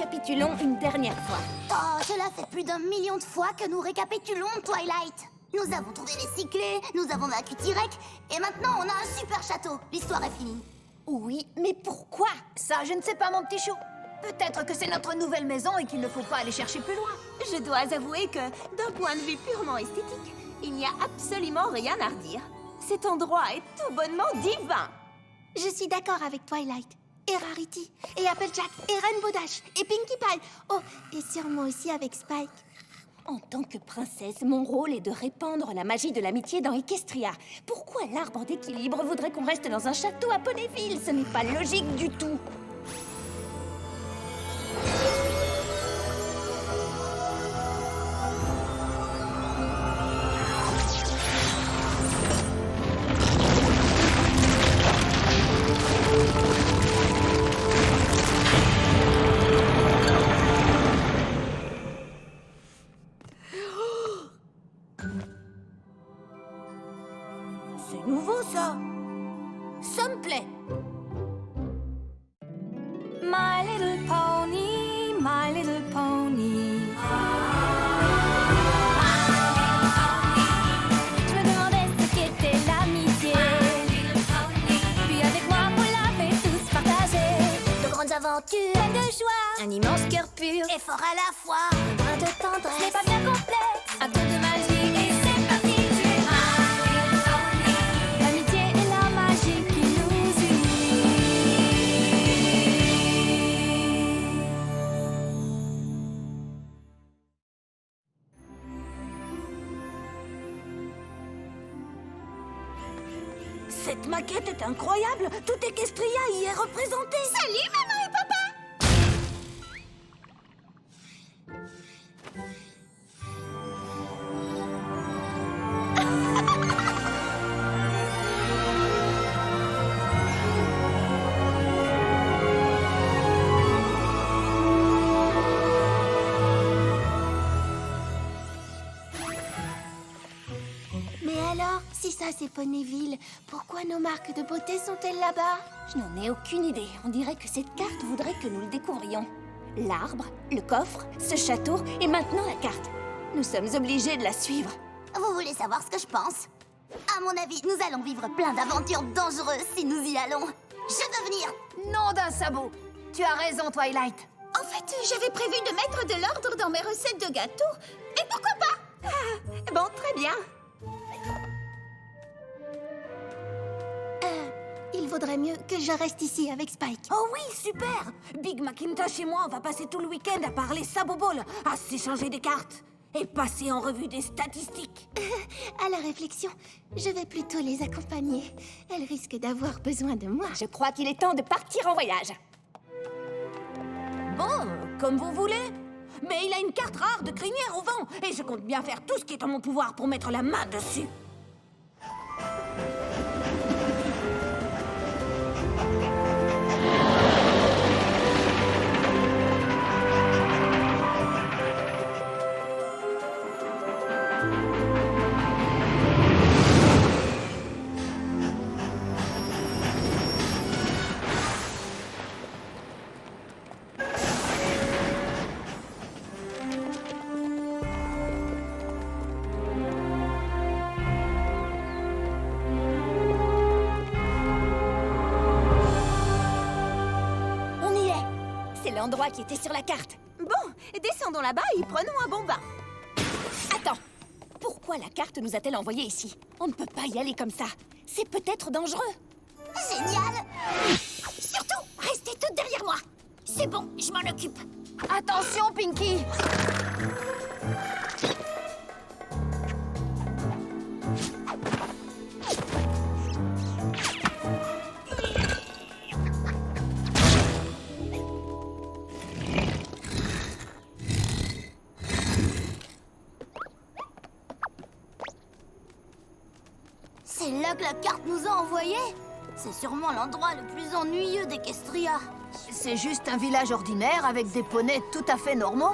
récapitulons une dernière fois. Oh, cela fait plus d'1 million de fois que nous récapitulons, Twilight. Nous avons trouvé les 6 clés, nous avons vaincu T-Rex, et maintenant on a un super château. L'histoire est finie. Oui, mais pourquoi? Ça, je ne sais pas, mon petit chou. Peut-être que c'est notre nouvelle maison et qu'il ne faut pas aller chercher plus loin. Je dois avouer que, d'un point de vue purement esthétique, il n'y a absolument rien à redire. Cet endroit est tout bonnement divin. Je suis d'accord avec Twilight, et Rarity, et Applejack, et Rainbow Dash, et Pinkie Pie. Oh, et sûrement aussi avec Spike. En tant que princesse, mon rôle est de répandre la magie de l'amitié dans Equestria. Pourquoi l'arbre d'équilibre voudrait qu'on reste dans un château à Ponyville? Ce n'est pas logique du tout. C'est nouveau, ça. Ça me plaît. My little pony, my little pony. Je me demandais ce qu'était l'amitié. Puis avec moi, vous l'avez tous partagé. De grandes aventures, Plein de joie, un immense cœur pur, et fort à la fois, un brin de ce n'est tendresse. pas bien complexe. Un tour de magie et c'est parti. Tu es my little pony. L'amitié et la magie qui nous unit. Cette maquette est incroyable. Tout Equestria y est représenté. Salut, maman et papa! Mais alors, si ça c'est Ponyville, pourquoi nos marques de beauté sont-elles là-bas? Je n'en ai aucune idée. On dirait que cette carte voudrait que nous le découvrions. L'arbre, le coffre, ce château et maintenant la carte. Nous sommes obligés de la suivre. Vous voulez savoir ce que je pense? À mon avis, nous allons vivre plein d'aventures dangereuses si nous y allons. Je veux venir. Nom d'un sabot. Tu as raison, Twilight. En fait, j'avais prévu de mettre de l'ordre dans mes recettes de gâteaux. Et pourquoi pas? Bon, très bien. Il vaudrait mieux que je reste ici avec Spike. Oh oui, super. Big Macintosh et moi, on va passer tout le week-end à parler saboball, à s'échanger des cartes et passer en revue des statistiques. À la réflexion, je vais plutôt les accompagner. Elles risquent d'avoir besoin de moi. Je crois qu'il est temps de partir en voyage. Bon, comme vous voulez. Mais il a une carte rare de crinière au vent et je compte bien faire tout ce qui est en mon pouvoir pour mettre la main dessus. L'endroit qui était sur la carte. Bon, descendons là-bas et prenons un bon bain. Attends, pourquoi la carte nous a-t-elle envoyés ici? On ne peut pas y aller comme ça. C'est peut-être dangereux. Génial! Surtout, restez toutes derrière moi. C'est bon, je m'en occupe. Attention, Pinkie! C'est là que la carte nous a envoyés. C'est sûrement l'endroit le plus ennuyeux d'Equestria. C'est juste un village ordinaire avec des poneys tout à fait normaux.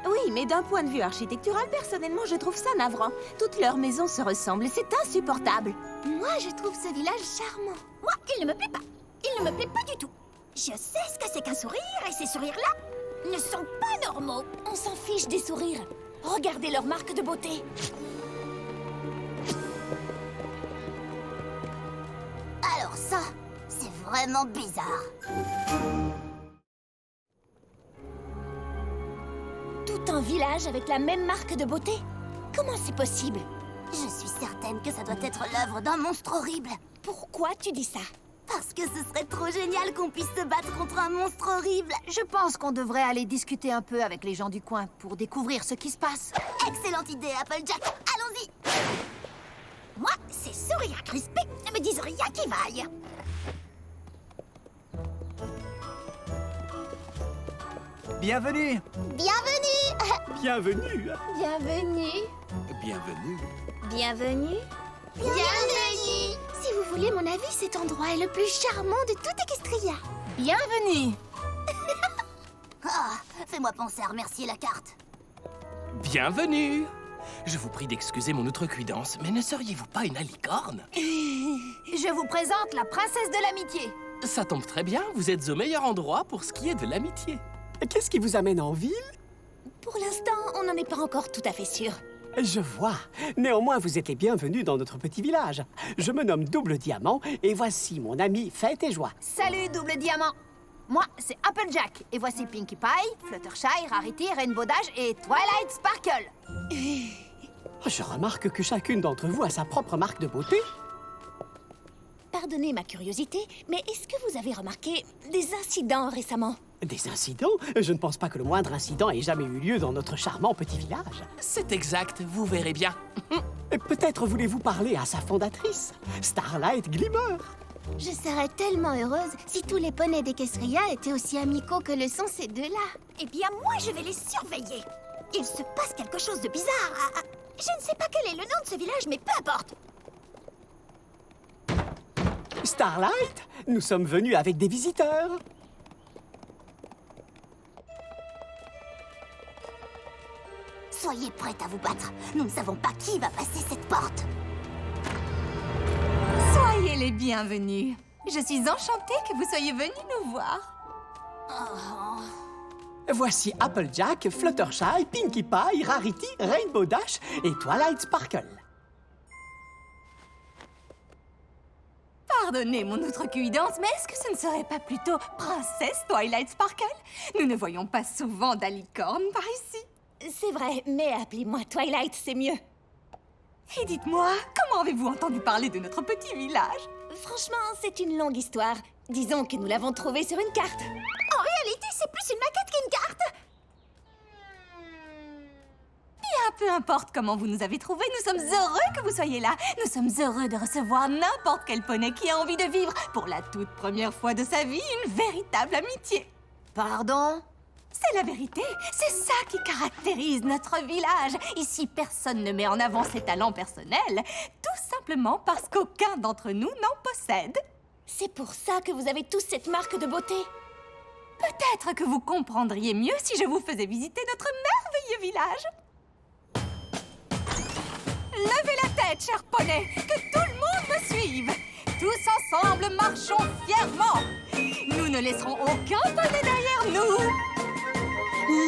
Oui, mais d'un point de vue architectural, personnellement, je trouve ça navrant. Toutes leurs maisons se ressemblent et c'est insupportable. Moi, je trouve ce village charmant. Moi, il ne me plaît pas. Il ne me plaît pas du tout. Je sais ce que c'est qu'un sourire et ces sourires-là, ne sont pas normaux. On s'en fiche des sourires. Regardez leur marque de beauté. Alors ça, c'est vraiment bizarre. Tout un village avec la même marque de beauté? Comment c'est possible? Je suis certaine que ça doit être l'œuvre d'un monstre horrible. Pourquoi tu dis ça? Parce que ce serait trop génial qu'on puisse se battre contre un monstre horrible. Je pense qu'on devrait aller discuter un peu avec les gens du coin pour découvrir ce qui se passe. Excellente idée, Applejack. Allons-y. Moi, ces sourires crispés ne me disent rien qui vaille. Bienvenue. Bienvenue. Bienvenue. Bienvenue. Bienvenue. Bienvenue. Bienvenue. Si vous voulez mon avis, cet endroit est le plus charmant de toute Equestria. Bienvenue! Ah, fais-moi penser à remercier la carte. Bienvenue! Je vous prie d'excuser mon outrecuidance, mais ne seriez-vous pas une alicorne? Je vous présente la princesse de l'amitié. Ça tombe très bien, vous êtes au meilleur endroit pour ce qui est de l'amitié. Qu'est-ce qui vous amène en ville? Pour l'instant, on n'en est pas encore tout à fait sûr. Je vois. Néanmoins, vous êtes les bienvenus dans notre petit village. Je me nomme Double Diamant et voici mon ami Fête et Joie. Salut, Double Diamant. Moi, c'est Applejack. Et voici Pinkie Pie, Fluttershy, Rarity, Rainbow Dash et Twilight Sparkle. Je remarque que chacune d'entre vous a sa propre marque de beauté. Pardonnez ma curiosité, mais est-ce que vous avez remarqué des incidents récemment? Des incidents? Je ne pense pas que le moindre incident ait jamais eu lieu dans notre charmant petit village. C'est exact, vous verrez bien. Peut-être voulez-vous parler à sa fondatrice, Starlight Glimmer. Je serais tellement heureuse si tous les poneys d'Equestria étaient aussi amicaux que le sont ces deux-là. Eh bien, moi, je vais les surveiller. Il se passe quelque chose de bizarre. Je ne sais pas quel est le nom de ce village, mais peu importe. Starlight, nous sommes venus avec des visiteurs. Soyez prête à vous battre. Nous ne savons pas qui va passer cette porte. Soyez les bienvenus. Je suis enchantée que vous soyez venus nous voir. Voici Applejack, Fluttershy, Pinkie Pie, Rarity, Rainbow Dash et Twilight Sparkle. Pardonnez mon outrecuidance, mais est-ce que ce ne serait pas plutôt Princesse Twilight Sparkle? Nous ne voyons pas souvent d'alicorne par ici. C'est vrai, mais appelez-moi Twilight, c'est mieux. Et dites-moi, comment avez-vous entendu parler de notre petit village? Franchement, c'est une longue histoire. Disons que nous l'avons trouvée sur une carte. En réalité, c'est plus une maquette qu'une carte. Bien, peu importe comment vous nous avez trouvés, nous sommes heureux que vous soyez là. Nous sommes heureux de recevoir n'importe quel poney qui a envie de vivre, pour la toute première fois de sa vie, une véritable amitié. Pardon? C'est la vérité, c'est ça qui caractérise notre village. Ici, personne ne met en avant ses talents personnels, tout simplement parce qu'aucun d'entre nous n'en possède. C'est pour ça que vous avez tous cette marque de beauté. Peut-être que vous comprendriez mieux si je vous faisais visiter notre merveilleux village. Levez la tête, cher poney, que tout le monde me suive. Tous ensemble, marchons fièrement. Nous ne laisserons aucun poney derrière nous.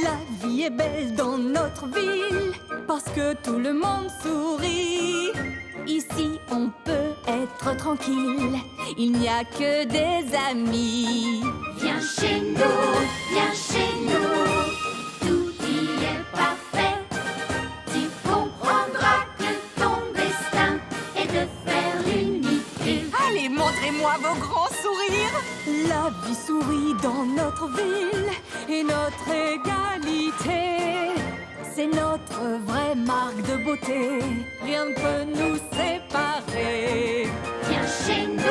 La vie est belle dans notre ville parce que tout le monde sourit. Ici, on peut être tranquille. Il n'y a que des amis. Viens chez nous, tout y est parfait. Tu comprendras que ton destin est de faire l'unité. Allez, montrez-moi vos grands sourires. La vie sourit dans notre ville et notre égalité. C'est notre vraie marque de beauté. Rien ne peut nous séparer. Viens chez nous,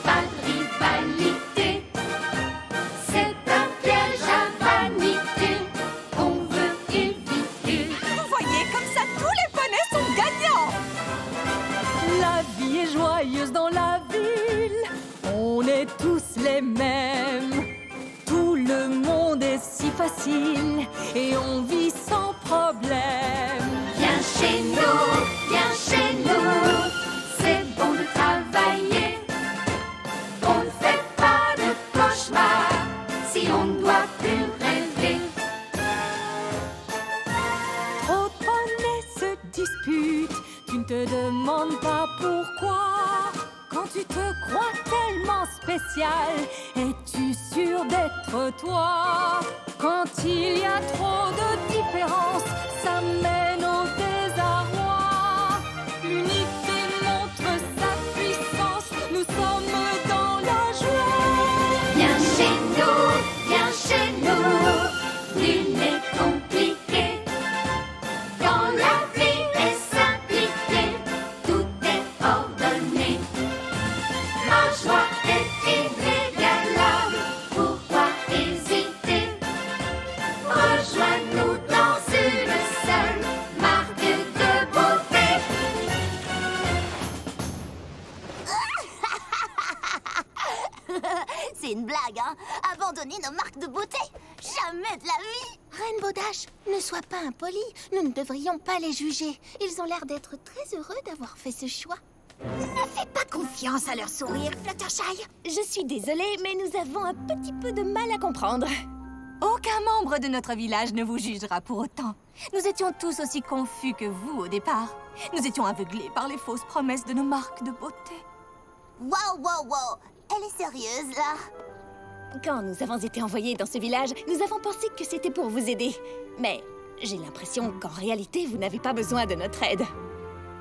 pas de rivalité. C'est un piège à vanité qu'on veut éviter. Vous voyez, comme ça, tous les poneys sont gagnants. La vie est joyeuse dans la ville. On est tous les mêmes. Tout le monde est si facile et on vit sans problème. Viens chez nous, c'est bon de travailler. On ne fait pas de cauchemar si dispute. Tu ne te demandes pas pourquoi. Quand tu te crois tellement spécial, es-tu sûr d'être toi? Quand il y a trop de différences, ça mène au désarroi. L'unité montre sa puissance, nous sommes dans la joie. Viens chez nous, nul n'est compliqué. Quand la vie est simplifiée, tout est ordonné. Ma joie est inégalable, pourquoi hésiter? Rejoins-nous dans une seule marque de beauté. C'est une blague, hein? Abandonner nos marques de beauté? Jamais de la vie! Rainbow Dash, ne sois pas impoli. Nous ne devrions pas les juger. Ils ont l'air d'être très heureux d'avoir fait ce choix. Ne fais pas confiance à leur sourire, Fluttershy! Je suis désolée, mais nous avons un petit peu de mal à comprendre. Aucun membre de notre village ne vous jugera pour autant. Nous étions tous aussi confus que vous au départ. Nous étions aveuglés par les fausses promesses de nos marques de beauté. Wow! Elle est sérieuse, là? Quand nous avons été envoyés dans ce village, nous avons pensé que c'était pour vous aider. Mais j'ai l'impression qu'en réalité, vous n'avez pas besoin de notre aide.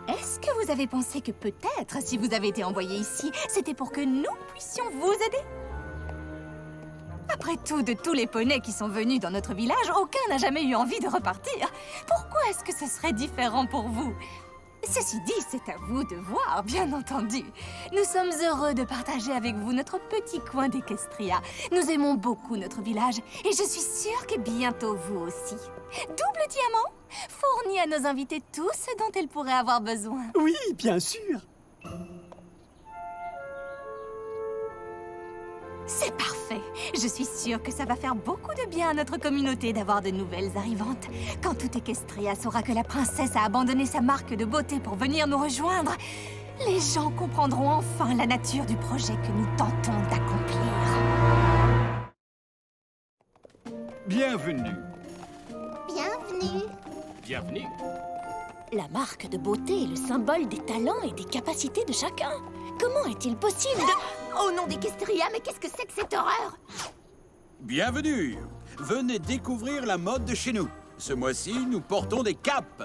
Est-ce que vous avez pensé que peut-être, si vous avez été envoyé ici, c'était pour que nous puissions vous aider? Après tout, de tous les poneys qui sont venus dans notre village, aucun n'a jamais eu envie de repartir. Pourquoi est-ce que ce serait différent pour vous? Ceci dit, c'est à vous de voir, bien entendu. Nous sommes heureux de partager avec vous notre petit coin d'Equestria. Nous aimons beaucoup notre village et je suis sûre que bientôt vous aussi. Double Diamant fournit à nos invités tout ce dont ils pourraient avoir besoin. Oui, bien sûr. C'est parfait. Je suis sûre que ça va faire beaucoup de bien à notre communauté d'avoir de nouvelles arrivantes. Quand tout Equestria saura que la princesse a abandonné sa marque de beauté pour venir nous rejoindre, les gens comprendront enfin la nature du projet que nous tentons d'accomplir. Bienvenue. Bienvenue! Bienvenue. La marque de beauté est le symbole des talents et des capacités de chacun. Comment est-il possible de... Au nom d'Equestria, mais qu'est-ce que c'est que cette horreur? Bienvenue. Venez découvrir la mode de chez nous. Ce mois-ci, nous portons des capes.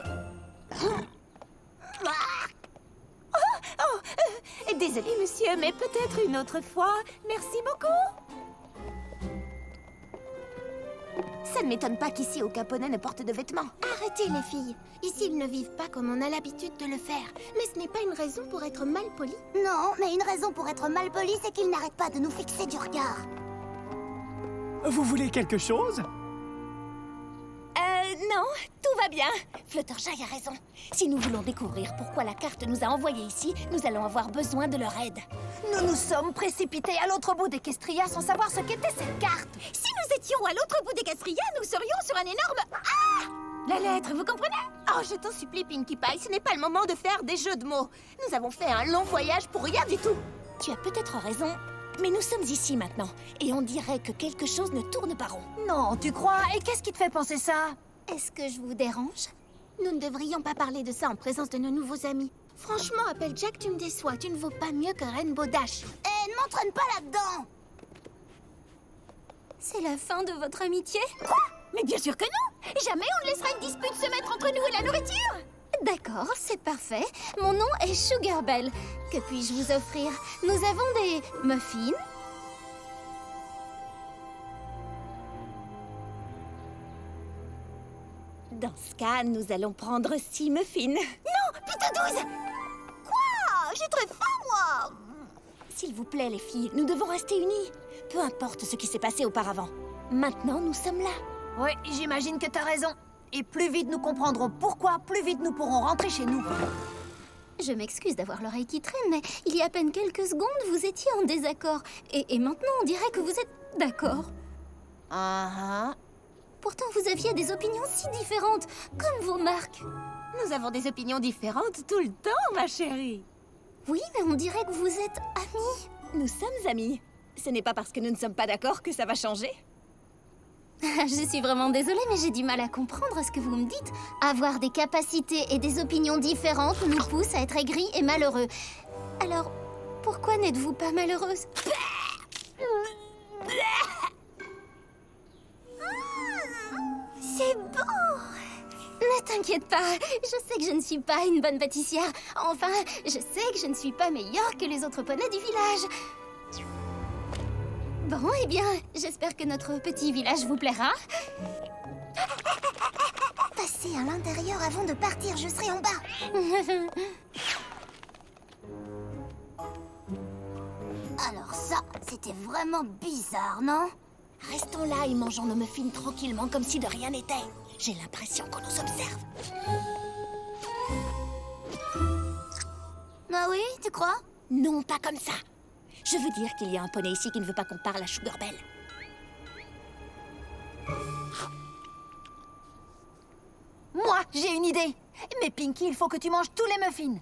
Désolé, monsieur, mais peut-être une autre fois. Merci beaucoup. Ça ne m'étonne pas qu'ici, aucun poney ne porte de vêtements. Arrêtez les filles. Ici, ils ne vivent pas comme on a l'habitude de le faire. Mais ce n'est pas une raison pour être mal poli. Non, mais une raison pour être mal poli, c'est qu'ils n'arrêtent pas de nous fixer du regard. Vous voulez quelque chose? Non, tout va bien. Fluttershy a raison. Si nous voulons découvrir pourquoi la carte nous a envoyés ici, nous allons avoir besoin de leur aide. Nous nous sommes précipités à l'autre bout d'Equestria sans savoir ce qu'était cette carte. Si nous étions à l'autre bout d'Equestria, nous serions sur un énorme... La lettre, vous comprenez? Oh, je t'en supplie, Pinkie Pie, ce n'est pas le moment de faire des jeux de mots. Nous avons fait un long voyage pour rien du tout. Tu as peut-être raison, mais nous sommes ici maintenant. Et on dirait que quelque chose ne tourne pas rond. Non, tu crois? Et qu'est-ce qui te fait penser ça? Est-ce que je vous dérange? Nous ne devrions pas parler de ça en présence de nos nouveaux amis. Franchement, Applejack, tu me déçois. Tu ne vaux pas mieux que Rainbow Dash. Eh, ne m'entraîne pas là-dedans! C'est la fin de votre amitié? Quoi? Mais bien sûr que non! Jamais on ne laissera une dispute se mettre entre nous et la nourriture! D'accord, c'est parfait. Mon nom est Sugarbelle. Que puis-je vous offrir? Nous avons des muffins. Dans ce cas, nous allons prendre 6 muffins. Non, plutôt 12! Quoi? J'ai très faim, moi! S'il vous plaît, les filles, nous devons rester unis. Peu importe ce qui s'est passé auparavant. Maintenant, nous sommes là. Oui, j'imagine que t'as raison. Et plus vite nous comprendrons pourquoi, plus vite nous pourrons rentrer chez nous. Je m'excuse d'avoir l'oreille qui traîne, mais il y a à peine quelques secondes, vous étiez en désaccord. Et maintenant, on dirait que vous êtes d'accord. Pourtant, vous aviez des opinions si différentes, comme vos marques. Nous avons des opinions différentes tout le temps, ma chérie. Oui, mais on dirait que vous êtes amis. Nous sommes amis. Ce n'est pas parce que nous ne sommes pas d'accord que ça va changer. Je suis vraiment désolée, mais j'ai du mal à comprendre ce que vous me dites. Avoir des capacités et des opinions différentes nous pousse à être aigris et malheureux. Alors, pourquoi n'êtes-vous pas malheureuse? C'est bon! Ne t'inquiète pas, je sais que je ne suis pas une bonne pâtissière. Enfin, je sais que je ne suis pas meilleure que les autres poneys du village. Bon, eh bien, j'espère que notre petit village vous plaira. Passez à l'intérieur avant de partir, je serai en bas. Alors ça, c'était vraiment bizarre, non? Restons là et mangeons nos muffins tranquillement comme si de rien n'était. J'ai l'impression qu'on nous observe. Ah oui, tu crois? Non, pas comme ça. Je veux dire qu'il y a un poney ici qui ne veut pas qu'on parle à Sugar Belle. Moi, j'ai une idée. Mais Pinky, il faut que tu manges tous les muffins.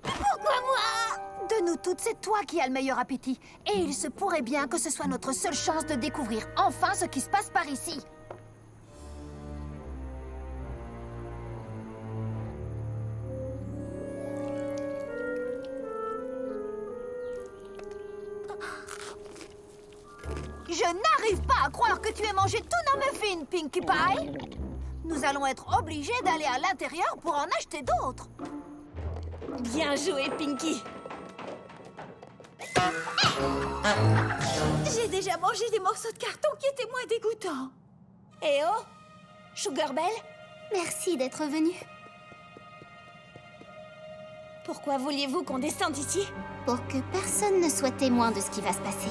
Pourquoi moi? De nous toutes, c'est toi qui as le meilleur appétit. Et il se pourrait bien que ce soit notre seule chance de découvrir enfin ce qui se passe par ici. Je n'arrive pas à croire que tu aies mangé tous nos muffins, Pinkie Pie. Nous allons être obligés d'aller à l'intérieur pour en acheter d'autres. Bien joué, Pinky. J'ai déjà mangé des morceaux de carton qui étaient moins dégoûtants. Eh oh, Sugar Belle, Merci d'être venu. pourquoi vouliez-vous qu'on descende ici? Pour que personne ne soit témoin de ce qui va se passer.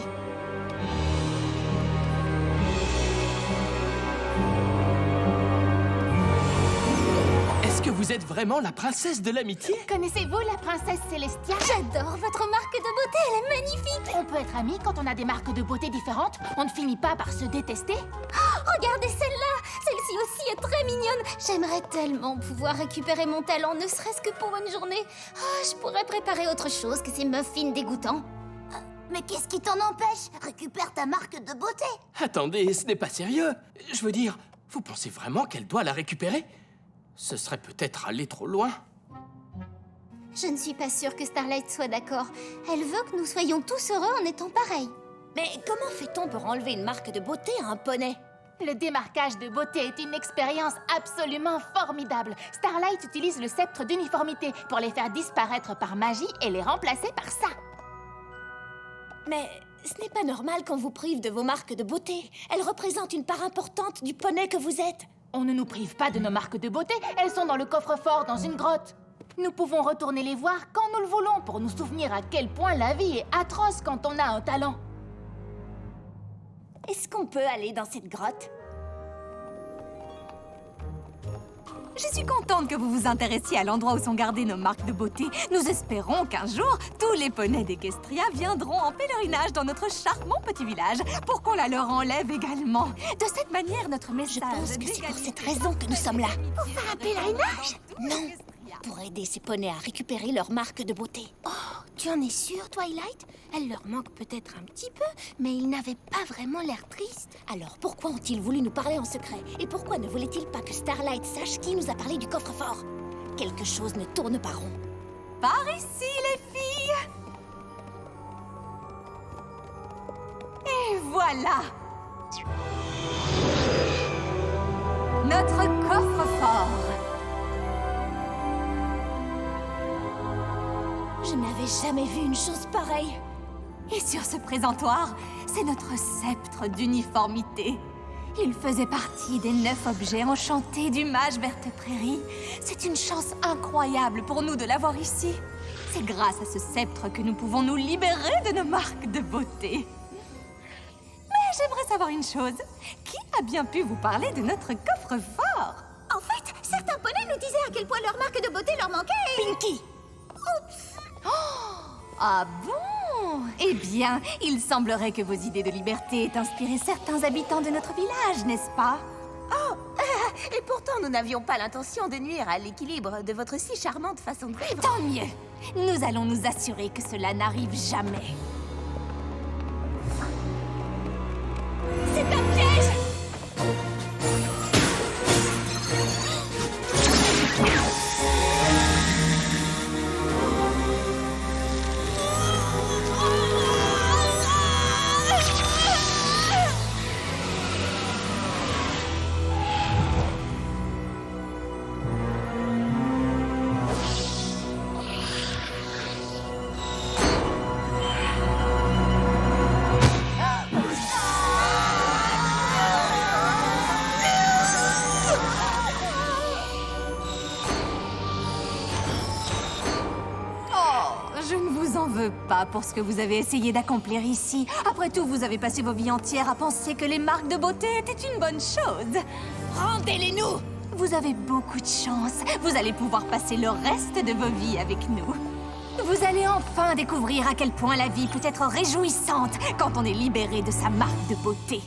Est-ce que vous êtes vraiment la princesse de l'amitié? Connaissez-vous la princesse Célestia? J'adore votre marque de beauté, elle est magnifique. On peut être amis quand on a des marques de beauté différentes. On ne finit pas par se détester. Regardez celle-là. Celle-ci aussi est très mignonne. J'aimerais tellement pouvoir récupérer mon talent, ne serait-ce que pour une journée. Oh, je pourrais préparer autre chose que ces muffins dégoûtants. Mais qu'est-ce qui t'en empêche? Récupère ta marque de beauté. Attendez, ce n'est pas sérieux. Je veux dire, vous pensez vraiment qu'elle doit la récupérer? Ce serait peut-être aller trop loin. Je ne suis pas sûre que Starlight soit d'accord. Elle veut que nous soyons tous heureux en étant pareils. Mais comment fait-on pour enlever une marque de beauté à un poney? Le démarquage de beauté est une expérience absolument formidable. Starlight utilise le sceptre d'uniformité pour les faire disparaître par magie et les remplacer par ça. Mais ce n'est pas normal qu'on vous prive de vos marques de beauté. Elles représentent une part importante du poney que vous êtes. On ne nous prive pas de nos marques de beauté, elles sont dans le coffre-fort dans une grotte. Nous pouvons retourner les voir quand nous le voulons pour nous souvenir à quel point la vie est atroce quand on a un talent. Est-ce qu'on peut aller dans cette grotte? Je suis contente que vous vous intéressiez à l'endroit où sont gardées nos marques de beauté. Nous espérons qu'un jour, tous les poneys d'Equestria viendront en pèlerinage dans notre charmant petit village pour qu'on la leur enlève également. De cette manière, notre message... Je pense que c'est pour cette raison que nous sommes là. Pour faire un pèlerinage? Non, pour aider ces poneys à récupérer leur marque de beauté. Oh, tu en es sûre, Twilight? Elle leur manque peut-être un petit peu, mais ils n'avaient pas vraiment l'air tristes. Alors pourquoi ont-ils voulu nous parler en secret? Et pourquoi ne voulaient-ils pas que Starlight sache qui nous a parlé du coffre-fort? Quelque chose ne tourne pas rond. Par ici, les filles! Et voilà! Notre coffre-fort! Je n'avais jamais vu une chose pareille. Et sur ce présentoir, c'est notre sceptre d'uniformité. Il faisait partie des 9 objets enchantés du mage Verte Prairie. C'est une chance incroyable pour nous de l'avoir ici. C'est grâce à ce sceptre que nous pouvons nous libérer de nos marques de beauté. Mais j'aimerais savoir une chose. Qui a bien pu vous parler de notre coffre-fort? En fait, certains poneys nous disaient à quel point leur marque de beauté leur manquait. Pinky! Ah bon? Eh bien, il semblerait que vos idées de liberté aient inspiré certains habitants de notre village, n'est-ce pas? Et pourtant, nous n'avions pas l'intention de nuire à l'équilibre de votre si charmante façon de vivre. Tant mieux! Nous allons nous assurer que cela n'arrive jamais. C'est un piège! veux pas pour ce que vous avez essayé d'accomplir ici. Après tout, vous avez passé vos vies entières à penser que les marques de beauté étaient une bonne chose. Rendez-les-nous! Vous avez beaucoup de chance. Vous allez pouvoir passer le reste de vos vies avec nous. Vous allez enfin découvrir à quel point la vie peut être réjouissante quand on est libéré de sa marque de beauté.